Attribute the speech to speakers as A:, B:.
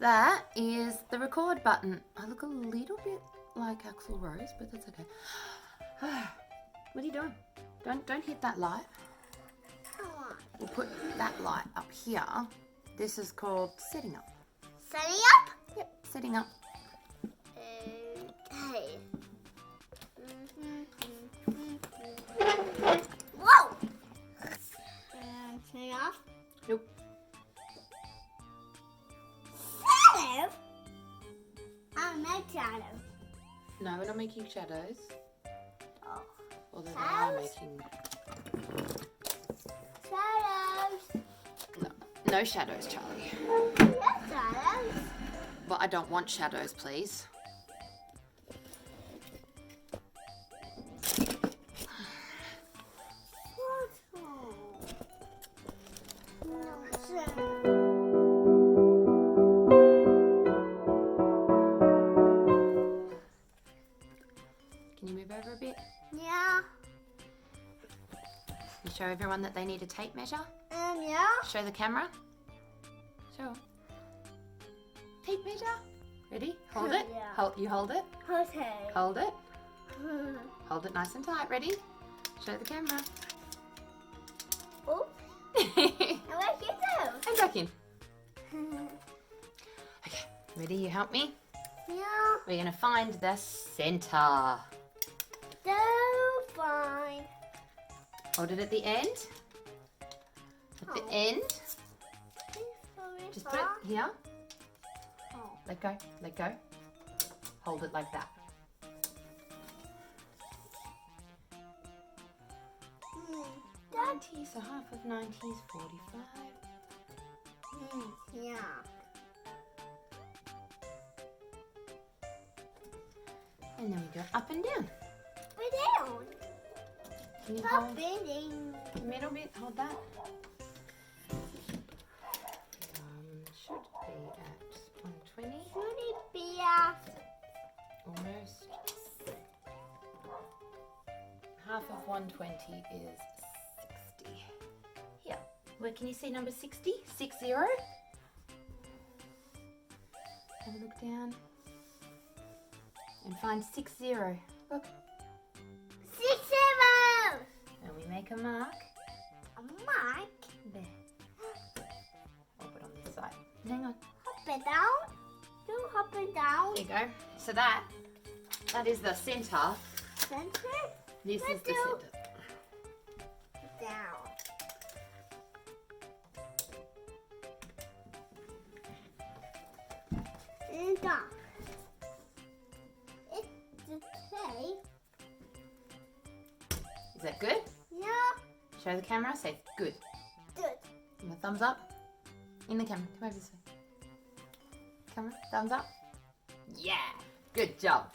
A: That is the record button. I look a little bit like Axl Rose, but that's okay. What are you doing? Don't hit that light. We'll put that light up here. This is called setting up.
B: Setting up?
A: Yep, setting up.
B: Okay. Whoa! Turn off.
A: Nope.
B: Shadow? I make shadow.
A: No, we're not making shadows.
B: Oh.
A: Although they are making...
B: Shadows.
A: No shadows, Charlie.
B: Yes, shadows.
A: But I don't want shadows, please. Can you move over a bit?
B: Yeah.
A: You show everyone that they need a tape measure?
B: Yeah.
A: Show the camera. Show. Tape measure. Ready? Hold it.
B: Yeah.
A: You hold it.
B: Okay.
A: Hold it. Hold it nice and tight. Ready? Show the camera.
B: Oops.
A: And
B: I like it too.
A: back in. Okay. Ready? You help me?
B: Yeah.
A: We're going to find the center.
B: So fine.
A: Hold it at the end. At the end. Just put it here.
B: Oh.
A: Let go. Let go. Hold it like that.
B: That,
A: 90, so half of 90 is 45.
B: yeah.
A: And then we go up and down.
B: But down.
A: Can you
B: Stop
A: hold
B: bending.
A: the middle bit? Hold that. Should be at 120.
B: Should it be at?
A: Almost. Half of 120 is 60. Here. Where can you see number 60? 60. Have a look down. And find 60. Look.
B: 6 zeros.
A: And we make a mark.
B: A mark.
A: There. I'll put it on this side. Hang on.
B: Hop it down. Do hop it down.
A: There you go. So that is the center.
B: Center.
A: This is the
B: Do-
A: center.
B: Down. And down. It's okay.
A: Is that good?
B: Yeah.
A: Show the camera. Say good.
B: Good.
A: Give me a thumbs up. In the camera. Come over this way. Camera. Thumbs up. Yeah. Good job.